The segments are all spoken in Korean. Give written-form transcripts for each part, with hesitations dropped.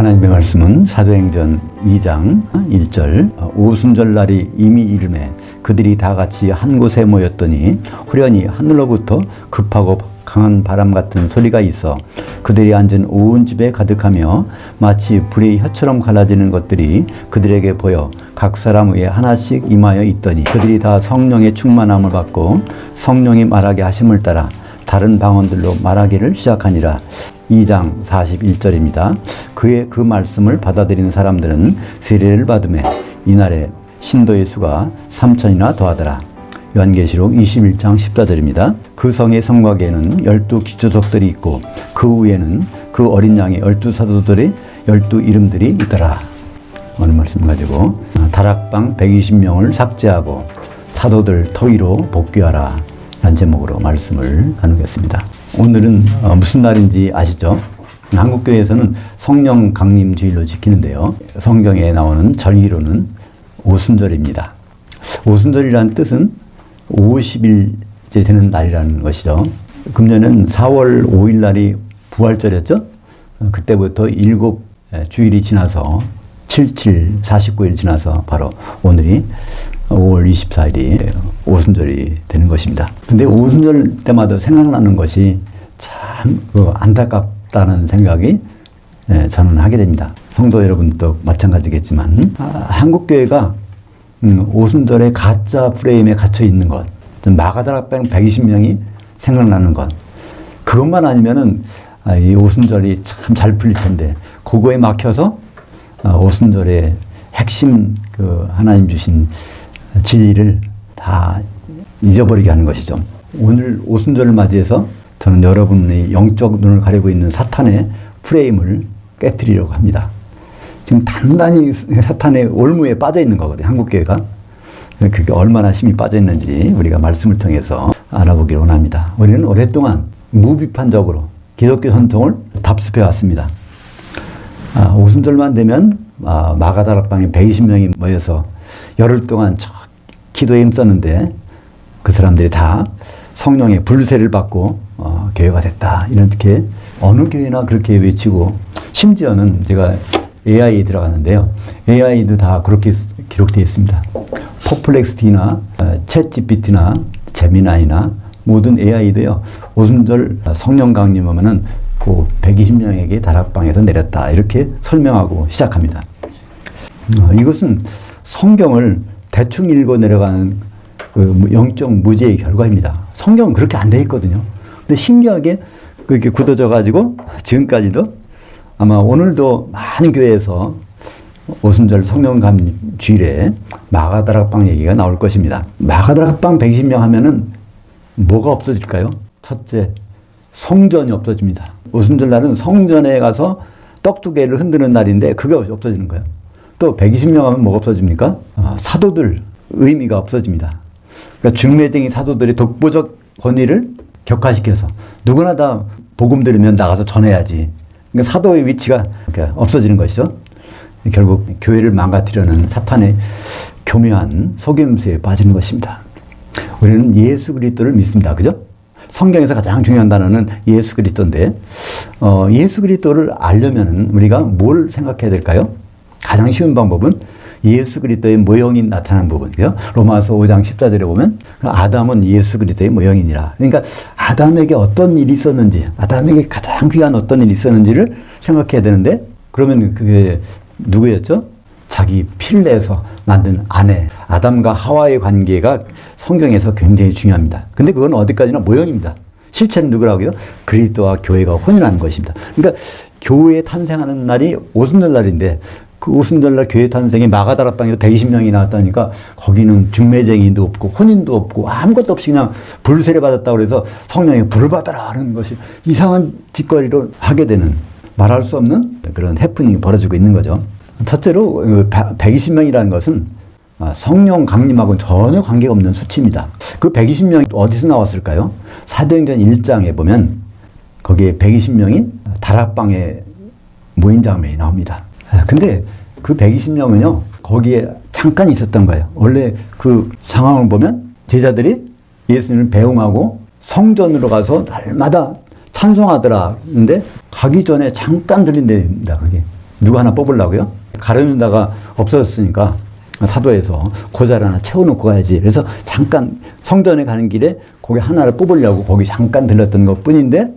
하나님의 말씀은 사도행전 2장 1절 오순절 날이 이미 이르매 그들이 다 같이 한 곳에 모였더니 후련히 하늘로부터 급하고 강한 바람 같은 소리가 있어 그들이 앉은 온 집에 가득하며 마치 불의 혀처럼 갈라지는 것들이 그들에게 보여 각 사람 위에 하나씩 임하여 있더니 그들이 다 성령의 충만함을 받고 성령이 말하게 하심을 따라 다른 방언들로 말하기를 시작하니라. 2장 41절입니다. 그의 그 말씀을 받아들이는 사람들은 세례를 받음에 이날에 신도의 수가 3천이나 더하더라. 요한계시록 21장 14절입니다. 그 성의 성곽에는 12 기초석들이 있고 그 위에는 그 어린 양의 12사도들의 12 이름들이 있더라. 오늘 말씀 가지고 다락방 120명을 삭제하고 사도들 터위로 복귀하라 라는 제목으로 말씀을 나누겠습니다. 오늘은 무슨 날인지 아시죠? 한국교회에서는 성령 강림 주일로 지키는데요. 성경에 나오는 절기로는 오순절입니다. 오순절이라는 뜻은 50일째 되는 날이라는 것이죠. 금년은 4월 5일 날이 부활절이었죠. 그때부터 7 주일이 지나서 77, 49일 지나서 바로 오늘이 5월 24일이 오순절이 되는 것입니다. 근데 오순절 때마다 생각나는 것이 참 안타깝다는 생각이 저는 하게 됩니다. 성도 여러분도 마찬가지겠지만 한국교회가 오순절에 가짜 프레임에 갇혀 있는 것, 마가다락방 120명이 생각나는 것, 그것만 아니면은 이 오순절이 참 잘 풀릴 텐데 그거에 막혀서 오순절의 핵심 하나님 주신 진리를 다 잊어버리게 하는 것이죠. 오늘 오순절을 맞이해서 저는 여러분의 영적 눈을 가리고 있는 사탄의 프레임을 깨뜨리려고 합니다. 지금 단단히 사탄의 올무에 빠져 있는 거거든요. 한국교회가. 그게 얼마나 힘이 빠져 있는지 우리가 말씀을 통해서 알아보기를 원합니다. 우리는 오랫동안 무비판적으로 기독교 전통을 답습해 왔습니다. 오순절만 되면 마가다락방에 120명이 모여서 열흘 동안 기도에 힘썼는데 그 사람들이 다 성령의 불세를 받고 교회가 됐다. 이렇게 어느 교회나 그렇게 외치고 심지어는 제가 AI에 들어갔는데요. AI도 다 그렇게 기록되어 있습니다. 퍼플렉스티나 챗GPT나 제미나이나 모든 AI도요. 오순절 성령 강림하면은 그 120명에게 다락방에서 내렸다. 이렇게 설명하고 시작합니다. 이것은 성경을 대충 읽어 내려가는 영적 무지의 결과입니다. 성경은 그렇게 안 돼 있거든요. 근데 신기하게 그렇게 굳어져 가지고 지금까지도 아마 오늘도 많은 교회에서 오순절 성령감 주일에 마가다락방 얘기가 나올 것입니다. 마가다락방 120명 하면은 뭐가 없어질까요? 첫째, 성전이 없어집니다. 오순절 날은 성전에 가서 떡두개를 흔드는 날인데 그게 없어지는 거예요. 또 120명 하면 뭐가 없어집니까? 사도들 의미가 없어집니다. 그러니까 중매쟁이 사도들이 독보적 권위를 격화시켜서 누구나 다 복음 들으면 나가서 전해야지. 그러니까 사도의 위치가 없어지는 것이죠. 결국 교회를 망가뜨리려는 사탄의 교묘한 속임수에 빠지는 것입니다. 우리는 예수 그리스도를 믿습니다. 그죠? 성경에서 가장 중요한 단어는 예수 그리스도인데 예수 그리스도를 알려면 우리가 뭘 생각해야 될까요? 가장 쉬운 방법은 예수 그리스도의 모형이 나타난 부분이에요. 로마서 5장 14절에 보면 아담은 예수 그리스도의 모형이니라. 그러니까 아담에게 어떤 일이 있었는지, 아담에게 가장 귀한 어떤 일이 있었는지를 생각해야 되는데 그러면 그게 누구였죠? 자기 피를 내서 만든 아내, 아담과 하와의 관계가 성경에서 굉장히 중요합니다. 근데 그건 어디까지나 모형입니다. 실체는 누구라고요? 그리스도와 교회가 혼인하는 것입니다. 그러니까 교회 탄생하는 날이 오순절 날인데 그 오순절날 교회 탄생에 마가다락방에서 120명이 나왔다니까 거기는 중매쟁이도 없고 혼인도 없고 아무것도 없이 그냥 불세례 받았다고 그래서 성령의 불을 받아라 하는 것이 이상한 짓거리로 하게 되는 말할 수 없는 그런 해프닝이 벌어지고 있는 거죠. 첫째로 120명이라는 것은 성령 강림하고는 전혀 관계가 없는 수치입니다. 그 120명이 어디서 나왔을까요? 사도행전 1장에 보면 거기에 120명이 다락방에 모인 장면이 나옵니다. 근데 그 120명은요, 거기에 잠깐 있었던 거예요. 원래 그 상황을 보면 제자들이 예수님을 배웅하고 성전으로 가서 날마다 찬송하더라. 근데 가기 전에 잠깐 들린 데입니다, 그게. 누구 하나 뽑으려고요? 가룟유다가 없어졌으니까 사도에서 그 자리 하나 채워놓고 가야지. 그래서 잠깐 성전에 가는 길에 거기 하나를 뽑으려고 거기 잠깐 들렀던 것 뿐인데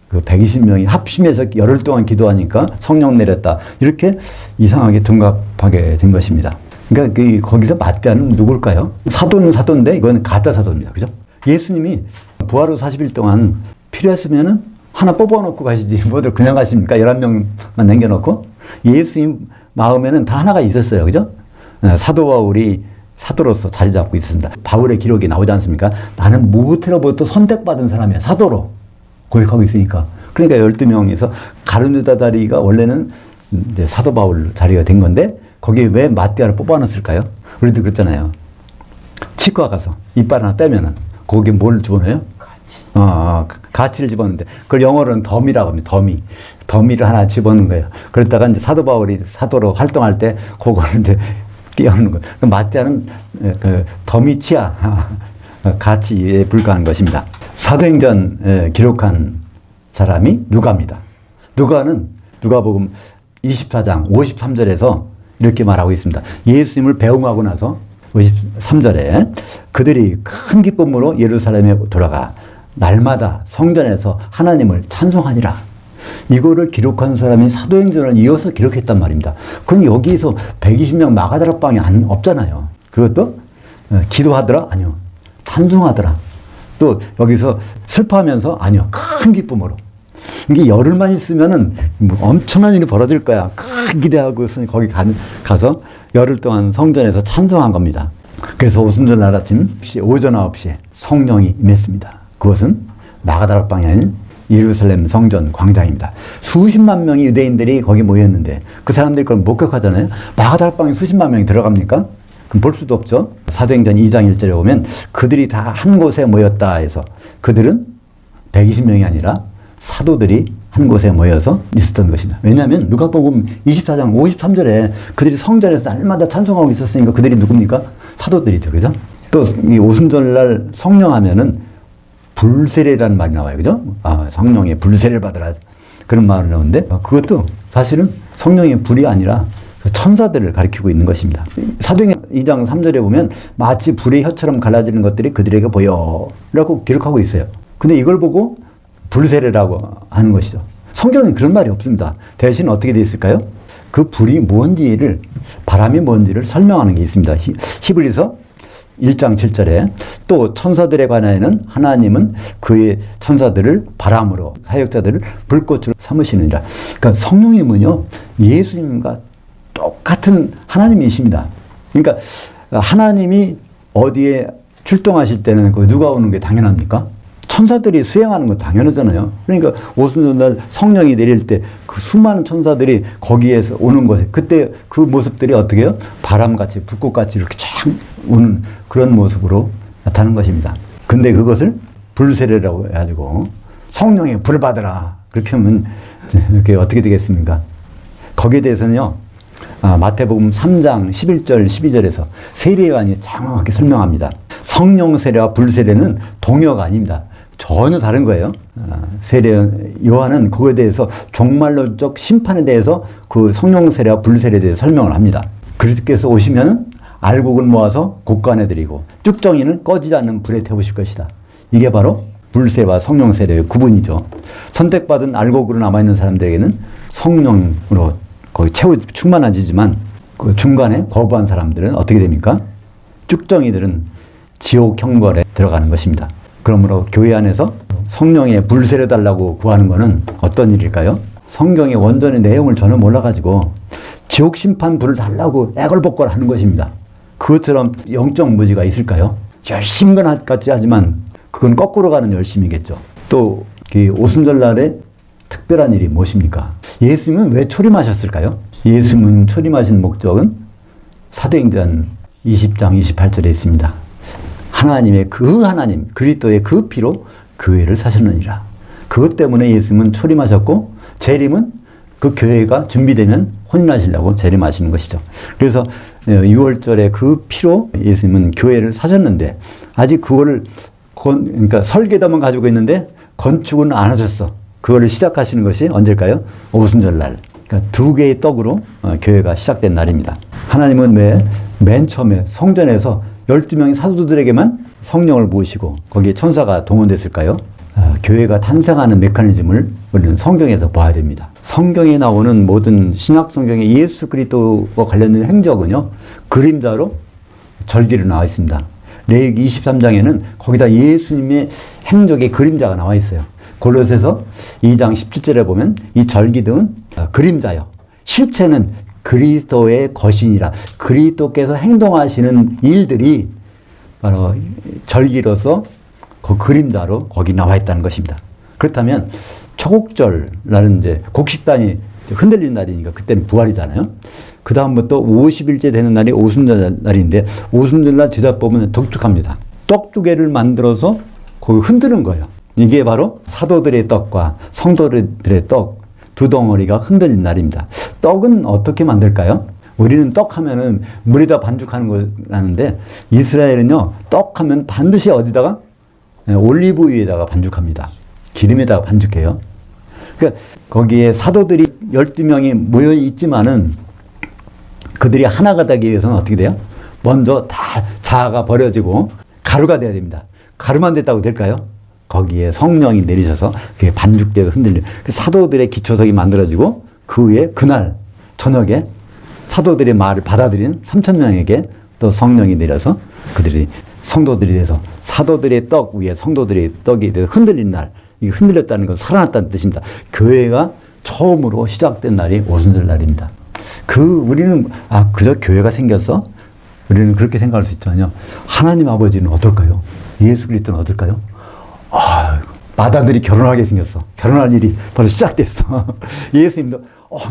그 120명이 합심해서 열흘 동안 기도하니까 성령 내렸다. 이렇게 이상하게 둔갑하게 된 것입니다. 그러니까 거기서 맞대하는 누굴까요? 사도는 사도인데 이건 가짜 사도입니다. 그죠? 예수님이 부활 후 40일 동안 필요했으면은 하나 뽑아놓고 가시지. 뭐들 그냥 가십니까? 11명만 남겨놓고. 예수님 마음에는 다 하나가 있었어요. 그죠? 사도 바울이 사도로서 자리 잡고 있습니다. 바울의 기록이 나오지 않습니까? 나는 무부테로부터 선택받은 사람이야. 사도로 고백하고 있으니까. 그러니까 12명에서 가룟유다 자리가 원래는 이제 사도 바울 자리가 된 건데 거기에 왜 마띠아를 뽑아놨을까요? 우리도 그랬잖아요. 치과 가서 이빨 하나 떼면은 거기에 뭘 집어넣어요? 가치를 집어넣는데 그걸 영어로는 덤이라고 합니다. 더미를 하나 집어넣는 거예요. 그랬다가 이제 사도 바울이 사도로 활동할 때 그거를 이제 끼얹는 거예요. 마띠아는 그 더미치아 가치에 불과한 것입니다. 사도행전 기록한 사람이 누가입니다. 누가는 누가복음 24장 53절에서 이렇게 말하고 있습니다. 예수님을 배웅하고 나서 53절에 그들이 큰 기쁨으로 예루살렘에 돌아가 날마다 성전에서 하나님을 찬송하니라. 이거를 기록한 사람이 사도행전을 이어서 기록했단 말입니다. 그럼 여기서 120명 마가다락방이 없잖아요. 그것도 기도하더라? 아니요. 찬송하더라. 또 여기서 슬퍼하면서? 아니요. 큰 기쁨으로. 이게 열흘만 있으면은 뭐 엄청난 일이 벌어질 거야. 큰 기대하고 거기 가서 열흘 동안 성전에서 찬송한 겁니다. 그래서 오순절날 아침 오전 9시에 성령이 임했습니다. 그것은 마가다락방이 아닌 예루살렘 성전 광장입니다. 수십만 명의 유대인들이 거기 모였는데 그 사람들이 그걸 목격하잖아요. 마가다락방에 수십만 명이 들어갑니까? 그럼 볼 수도 없죠. 사도행전 2장 1절에 보면 그들이 다 한 곳에 모였다 해서 그들은 120명이 아니라 사도들이 한 곳에 모여서 있었던 것이다. 왜냐하면 누가복음 24장 53절에 그들이 성전에서 날마다 찬송하고 있었으니까 그들이 누굽니까? 사도들이죠. 그죠? 또 이 오순절날 성령하면은 불세례라는 말이 나와요. 그죠? 성령의 불세례를 받으라. 그런 말이 나오는데 그것도 사실은 성령의 불이 아니라 천사들을 가리키고 있는 것입니다. 사도행전 2장 3절에 보면 마치 불의 혀처럼 갈라지는 것들이 그들에게 보여 라고 기록하고 있어요. 근데 이걸 보고 불세례라고 하는 것이죠. 성경은 그런 말이 없습니다. 대신 어떻게 되어 있을까요? 그 불이 뭔지를, 바람이 뭔지를 설명하는 게 있습니다. 히브리서 1장 7절에 또 천사들에 관하여는 하나님은 그의 천사들을 바람으로 사역자들을 불꽃으로 삼으시느니라. 그러니까 성령님은요 예수님과 똑같은 하나님이십니다. 그러니까 하나님이 어디에 출동하실 때는 누가 오는 게 당연합니까? 천사들이 수행하는 건 당연하잖아요. 그러니까 오순절날 성령이 내릴 때 그 수많은 천사들이 거기에서 오는 것에 그때 그 모습들이 어떻게 해요? 바람같이 불꽃같이 이렇게 쫙 오는 그런 모습으로 나타나는 것입니다. 근데 그것을 불세례라고 해가지고 성령의 불을 받으라 그렇게 하면 이렇게 어떻게 되겠습니까? 거기에 대해서는요 마태복음 3장 11절 12절에서 세례요한이 장황하게 설명합니다. 성령 세례와 불세례는 동요가 아닙니다. 전혀 다른 거예요. 세례 요한은 그거에 대해서 종말론적 심판에 대해서 그 성령 세례와 불세례에 대해서 설명을 합니다. 그리스도께서 오시면 알곡을 모아서 곳간에 드리고 쭉정이는 꺼지지 않는 불에 태우실 것이다. 이게 바로 불세와 성령 세례의 구분이죠. 선택받은 알곡으로 남아있는 사람들에게는 성령으로 거의 충만해지지만 그 중간에 거부한 사람들은 어떻게 됩니까? 쭉정이들은 지옥 형벌에 들어가는 것입니다. 그러므로 교회 안에서 성령의 불세례 달라고 구하는 것은 어떤 일일까요? 성경의 원전의 내용을 전혀 몰라가지고 지옥 심판 불을 달라고 애걸복걸 하는 것입니다. 그것처럼 영적 무지가 있을까요? 열심인 건 같이 하지만 그건 거꾸로 가는 열심이겠죠. 또 오순절날에 특별한 일이 무엇입니까? 예수님은 왜 초림하셨을까요? 예수님은 초림하신 목적은 사도행전 20장 28절에 있습니다. 하나님의 그 하나님 그리스도의 그 피로 교회를 사셨느니라. 그것 때문에 예수님은 초림하셨고 재림은 그 교회가 준비되면 혼인하시려고 재림하시는 것이죠. 그래서 6월절에 그 피로 예수님은 교회를 사셨는데 아직 그거를 그러니까 설계도만 가지고 있는데 건축은 안 하셨어. 그거를 시작하시는 것이 언제일까요? 오순절날. 그러니까 두 개의 떡으로 교회가 시작된 날입니다. 하나님은 왜 맨 처음에 성전에서 12명의 사도들에게만 성령을 부으시고 거기에 천사가 동원됐을까요? 교회가 탄생하는 메커니즘을 우리는 성경에서 봐야 됩니다. 성경에 나오는 모든 신약 성경의 예수 그리스도와 관련된 행적은요, 그림자로 절기로 나와 있습니다. 레위기 23장에는 거기다 예수님의 행적의 그림자가 나와 있어요. 골로새서 2장 17절에 보면 이 절기등은 그림자요. 실체는 그리스도의 것이니라. 그리스도께서 행동하시는 일들이 바로 절기로서 그 그림자로 거기 나와 있다는 것입니다. 그렇다면 초곡절날은 이제 곡식단이 흔들린 날이니까 그때는 부활이잖아요. 그 다음부터 50일째 되는 날이 오순절날인데 오순절날 제사법은 독특합니다. 떡 두 개를 만들어서 거기 흔드는 거예요. 이게 바로 사도들의 떡과 성도들의 떡 두 덩어리가 흔들린 날입니다. 떡은 어떻게 만들까요? 우리는 떡 하면은 물에다 반죽하는 거라는데 이스라엘은요, 떡 하면 반드시 어디다가? 올리브유에다가 반죽합니다. 기름에다가 반죽해요. 그러니까 거기에 사도들이 12명이 모여 있지만은 그들이 하나가 되기 위해서는 어떻게 돼요? 먼저 다 자아가 버려지고 가루가 돼야 됩니다. 가루만 됐다고 될까요? 거기에 성령이 내리셔서 그게 반죽되어 흔들려. 사도들의 기초석이 만들어지고 그 후에 그날 저녁에 사도들의 말을 받아들인 3,000명에게 또 성령이 내려서 그들이 성도들이 돼서 사도들의 떡 위에 성도들의 떡이 돼서 흔들린 날, 이 흔들렸다는 건 살아났다는 뜻입니다. 교회가 처음으로 시작된 날이 오순절 날입니다. 우리는 그저 교회가 생겼어? 우리는 그렇게 생각할 수 있잖아요. 하나님 아버지는 어떨까요? 예수 그리스도는 어떨까요? 마다들이 결혼하게 생겼어. 결혼할 일이 벌써 시작됐어. 예수님도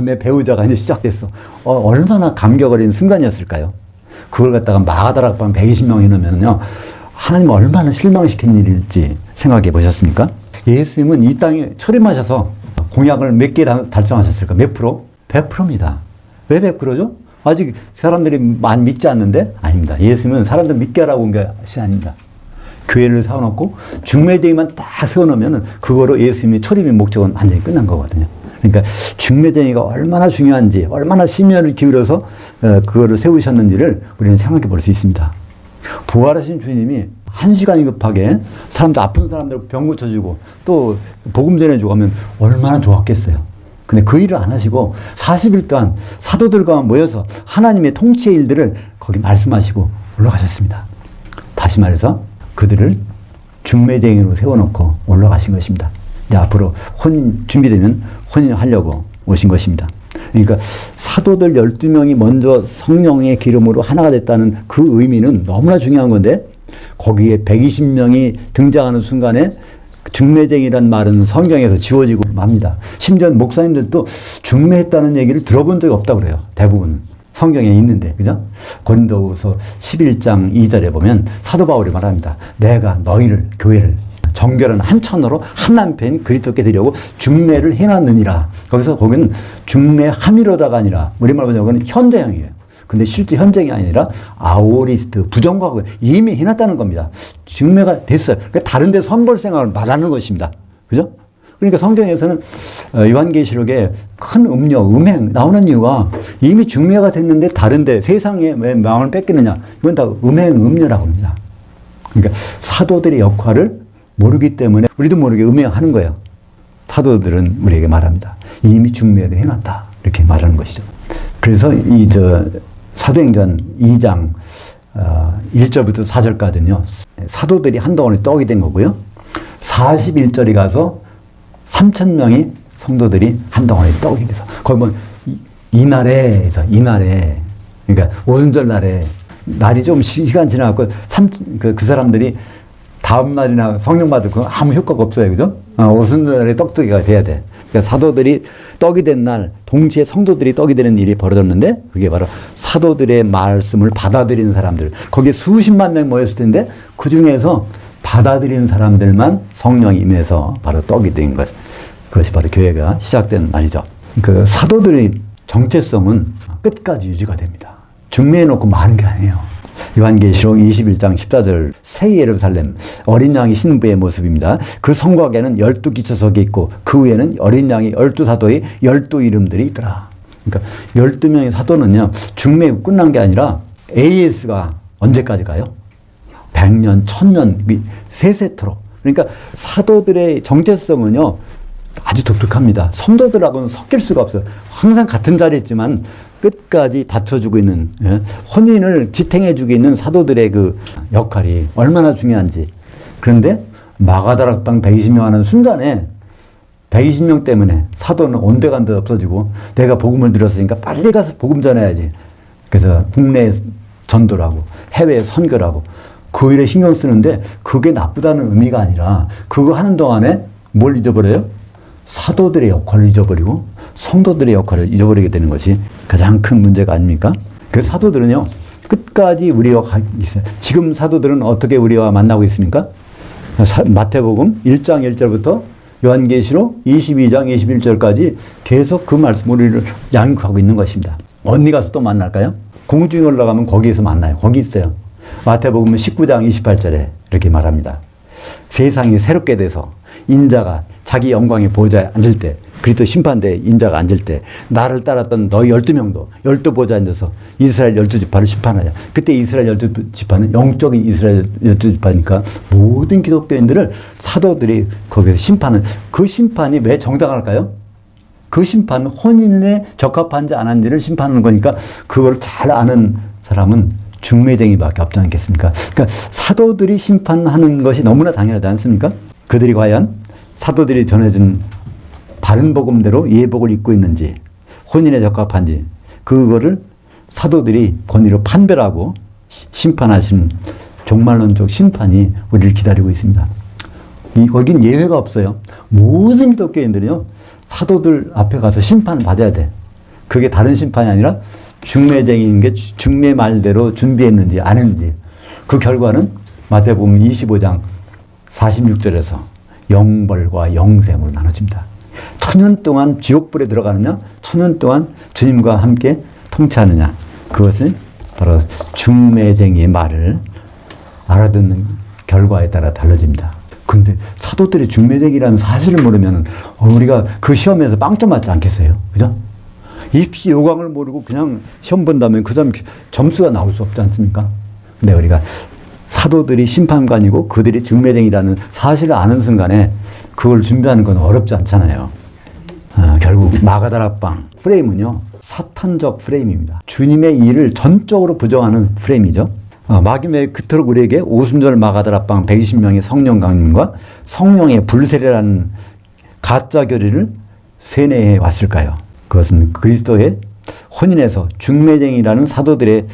내 배우자가 이제 시작됐어. 얼마나 감격 어린 순간이었을까요? 그걸 갖다가 마가다락방 120명이 넣으면요, 하나님 얼마나 실망시킨 일일지 생각해 보셨습니까? 예수님은 이 땅에 초림하셔서 공약을 몇 개 달성하셨을까? 몇 프로? 100%입니다. 왜 100%죠? 아직 사람들이 많이 믿지 않는데? 아닙니다. 예수님은 사람들 믿게 하라고 온 것이 아닙니다. 교회를 세워놓고 중매쟁이만 딱 세워놓으면 그거로 예수님의 초림의 목적은 완전히 끝난 거거든요. 그러니까 중매쟁이가 얼마나 중요한지, 얼마나 심혈을 기울여서 그거를 세우셨는지를 우리는 생각해 볼 수 있습니다. 부활하신 주님이 1시간이 급하게 사람들, 아픈 사람들 병 고쳐주고 또 복음 전해주고 하면 얼마나 좋았겠어요. 근데 그 일을 안 하시고 40일 동안 사도들과 모여서 하나님의 통치의 일들을 거기 말씀하시고 올라가셨습니다. 다시 말해서 그들을 중매쟁이로 세워놓고 올라가신 것입니다. 이제 앞으로 혼인 준비되면 혼인을 하려고 오신 것입니다. 그러니까 사도들 12명이 먼저 성령의 기름으로 하나가 됐다는 그 의미는 너무나 중요한 건데 거기에 120명이 등장하는 순간에 중매쟁이란 말은 성경에서 지워지고 맙니다. 심지어 목사님들도 중매했다는 얘기를 들어본 적이 없다고 그래요. 대부분. 성경에 있는데, 그죠? 고린도후서 11장 2절에 보면 사도 바울이 말합니다. 내가 너희를, 교회를 정결한 한 천으로 한 남편 그리스도께 드리려고 중매를 해놨느니라. 거기는 중매함이로다가 아니라 우리말 번역은 현재형이에요. 근데 실제 현재형이 아니라 아오리스트, 부정과거 이미 해놨다는 겁니다. 중매가 됐어요. 그러니까 다른 데 선볼 생각을 말하는 것입니다. 그죠? 그러니까 성경에서는 요한계시록에 큰 음행 나오는 이유가 이미 중매가 됐는데 다른데 세상에 왜 마음을 뺏기느냐. 이건 다 음녀라고 합니다. 그러니까 사도들의 역할을 모르기 때문에 우리도 모르게 음행하는 거예요. 사도들은 우리에게 말합니다. 이미 중매를 해놨다. 이렇게 말하는 것이죠. 그래서 사도행전 2장 1절부터 4절까지는요. 사도들이 한동안에 떡이 된 거고요. 41절에 가서 3,000명이 성도들이 한동안에 떡이 돼서 거기 뭐 이날에 그러니까 오순절 날이 좀 시간 지나고 그 사람들이 다음 날이나 성령 받을 거 아무 효과가 없어요. 그죠? 오순절 날에 떡두기가 돼야 돼. 그러니까 사도들이 떡이 된 날 동시에 성도들이 떡이 되는 일이 벌어졌는데 그게 바로 사도들의 말씀을 받아들이는 사람들. 거기에 수십만 명 모였을 텐데 그 중에서 받아들이는 사람들만 성령이 임해서 바로 떡이 된 것. 그것이 바로 교회가 시작된 날이죠. 그 사도들의 정체성은 끝까지 유지가 됩니다. 중매해놓고 마는 게 아니에요. 요한계시록 21장 14절 새 예루살렘 어린 양이 신부의 모습입니다. 그 성곽에는 12기초석이 있고 그 위에는 어린 양이 12사도의 12이름들이 있더라. 그러니까 12명의 사도는요, 중매 끝난 게 아니라 AS가 언제까지 가요? 100년, 1000년, 세세토록. 그러니까 사도들의 정체성은요, 아주 독특합니다. 성도들하고는 섞일 수가 없어요. 항상 같은 자리에 있지만 끝까지 받쳐주고 있는, 혼인을 지탱해주고 있는 사도들의 그 역할이 얼마나 중요한지. 그런데 마가다락방 120명 하는 순간에 120명 때문에 사도는 온데간데 없어지고 내가 복음을 들었으니까 빨리 가서 복음 전해야지. 그래서 국내 전도를 하고 해외에 선교를 하고 그 일에 신경 쓰는데 그게 나쁘다는 의미가 아니라 그거 하는 동안에 뭘 잊어버려요? 사도들의 역할을 잊어버리고 성도들의 역할을 잊어버리게 되는 것이 가장 큰 문제가 아닙니까? 그 사도들은요, 끝까지 우리와 있어요. 지금 사도들은 어떻게 우리와 만나고 있습니까? 마태복음 1장 1절부터 요한계시록 22장 21절까지 계속 그 말씀 우리를 양육하고 있는 것입니다. 어디 가서 또 만날까요? 공중에 올라가면 거기에서 만나요. 거기 있어요. 마태복음 19장 28절에 이렇게 말합니다. 세상이 새롭게 돼서 인자가 자기 영광의 보좌에 앉을 때, 그리스도 심판대에 인자가 앉을 때 나를 따랐던 너희 12명도 12보좌에 앉아서 이스라엘 12지파를 심판하자. 그때 이스라엘 12지파는 영적인 이스라엘 12지파니까 모든 기독교인들을 사도들이 거기서 심판은, 그 심판이 왜 정당할까요? 그 심판은 혼인에 적합한지 안 한지를 심판하는 거니까 그걸 잘 아는 사람은 중매쟁이밖에 없지 않겠습니까? 그러니까 사도들이 심판하는 것이 너무나 당연하지 않습니까? 그들이 과연 사도들이 전해준 바른 복음대로 예복을 입고 있는지, 혼인에 적합한지, 그거를 사도들이 권위로 판별하고 심판하시는 종말론적 심판이 우리를 기다리고 있습니다. 거긴 예외가 없어요. 모든 기독교인들이요, 사도들 앞에 가서 심판을 받아야 돼. 그게 다른 심판이 아니라 중매쟁이인 게 중매 말대로 준비했는지 안 했는지. 그 결과는 마태복음 25장 46절에서 영벌과 영생으로 나눠집니다. 1000년 동안 지옥불에 들어가느냐, 1000년 동안 주님과 함께 통치하느냐, 그것은 바로 중매쟁이의 말을 알아듣는 결과에 따라 달라집니다. 근데 사도들이 중매쟁이라는 사실을 모르면 우리가 그 시험에서 빵점 맞지 않겠어요? 그죠? 입시 요강을 모르고 그냥 시험 본다면 그 다음 점수가 나올 수 없지 않습니까? 근데 우리가 사도들이 심판관이고 그들이 중매쟁이라는 사실을 아는 순간에 그걸 준비하는 건 어렵지 않잖아요. 결국 마가다락방 프레임은요, 사탄적 프레임입니다. 주님의 일을 전적으로 부정하는 프레임이죠. 마귀는 그토록 우리에게 오순절 마가다락방 120명의 성령 강림과 성령의 불세례라는 가짜 교리를 세뇌해 왔을까요? 그것은 그리스도의 혼인에서 중매쟁이라는 사도들의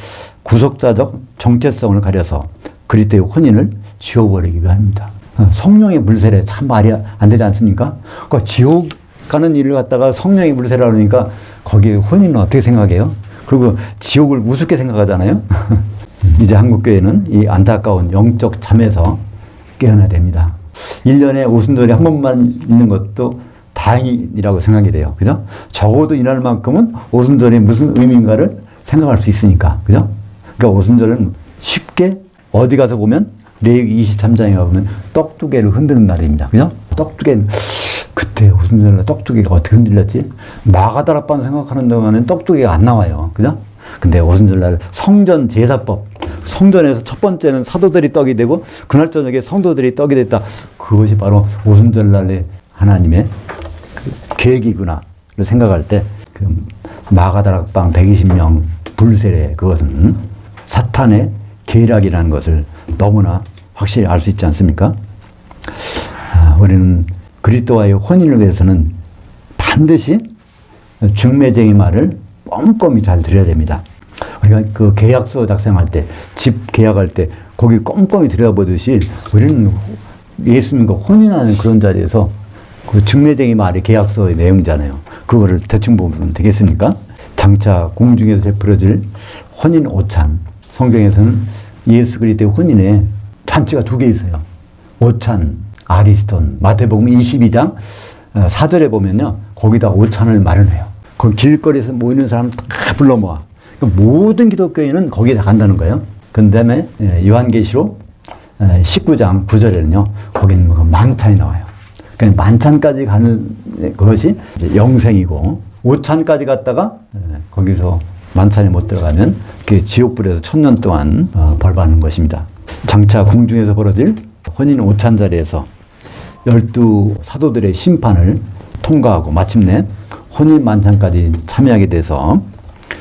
구속자적 정체성을 가려서 그리스도의 혼인을 지워버리기 위함입니다. 성령의 불세례 참 말이 안 되지 않습니까? 그러니까 지옥 가는 일을 갖다가 성령의 불세례라 그러니까 거기에 혼인은 어떻게 생각해요? 그리고 지옥을 우습게 생각하잖아요. 이제 한국교회는 이 안타까운 영적 잠에서 깨어나야 됩니다. 1년에 오순절이 한 번만 있는 것도 다행이라고 생각이 돼요. 그죠? 적어도 이날만큼은 오순절이 무슨 의미인가를 생각할 수 있으니까. 그죠? 그러니까 오순절은 쉽게 어디 가서 보면 레위기 23장에 가보면 떡두개를 흔드는 날입니다. 그죠? 떡두개, 그때 오순절날 떡두개가 어떻게 흔들렸지? 마가다락방 생각하는 동안은 떡두개가 안 나와요. 그죠? 근데 오순절날 성전 제사법, 성전에서 첫 번째는 사도들이 떡이 되고 그날 저녁에 성도들이 떡이 됐다. 그것이 바로 오순절날의 하나님의 그 계획이구나를 생각할 때 그 마가다락방 120명 불세례, 그것은 사탄의 계략이라는 것을 너무나 확실히 알 수 있지 않습니까? 우리는 그리스도와의 혼인을 위해서는 반드시 중매쟁이 말을 꼼꼼히 잘 들여야 됩니다. 우리가 그 계약서 작성할 때, 집 계약할 때 거기 꼼꼼히 들여다보듯이 우리는 예수님과 혼인하는 그런 자리에서 그 중매쟁이 말이 계약서의 내용이잖아요. 그거를 대충 보면 되겠습니까? 장차 공중에서 베풀어질 혼인 오찬, 성경에서는 예수 그리스도의 혼인에 잔치가 2개 있어요. 오찬, 아리스톤. 마태복음 22장 4절에 보면요, 거기다 오찬을 마련해요. 그 길거리에서 모이는 사람 다 불러 모아. 그러니까 모든 기독교인은 거기에 다 간다는 거예요. 그 다음에 요한계시록 19장 9절에는요, 거기는 뭐 만찬이 나와요. 그러니까 만찬까지 가는 그것이 이제 영생이고, 5찬까지 갔다가 거기서 만찬에 못 들어가면 그 지옥불에서 1000년 동안 벌 받는 것입니다. 장차 궁중에서 벌어질 혼인 5찬 자리에서 12 사도들의 심판을 통과하고 마침내 혼인 만찬까지 참여하게 돼서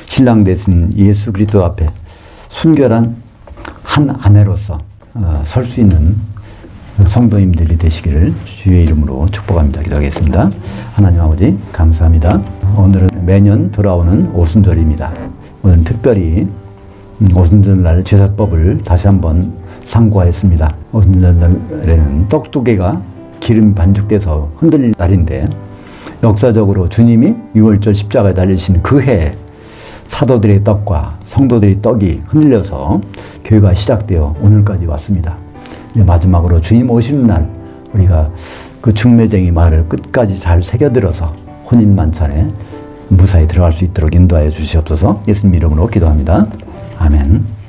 신랑 되신 예수 그리스도 앞에 순결한 한 아내로서 설 수 있는 성도님들이 되시기를 주의 이름으로 축복합니다. 기도하겠습니다. 하나님 아버지 감사합니다. 오늘은 매년 돌아오는 오순절입니다. 오늘 특별히 오순절날 제사법을 다시 한번 상고하였습니다. 오순절날에는 떡두개가 기름 반죽돼서 흔들릴 날인데, 역사적으로 주님이 6월절 십자가에 달리신 그 해에 사도들의 떡과 성도들의 떡이 흔들려서 교회가 시작되어 오늘까지 왔습니다. 마지막으로 주님 오시는 날 우리가 그 중매쟁이 말을 끝까지 잘 새겨들어서 혼인 만찬에 무사히 들어갈 수 있도록 인도하여 주시옵소서. 예수님 이름으로 기도합니다. 아멘.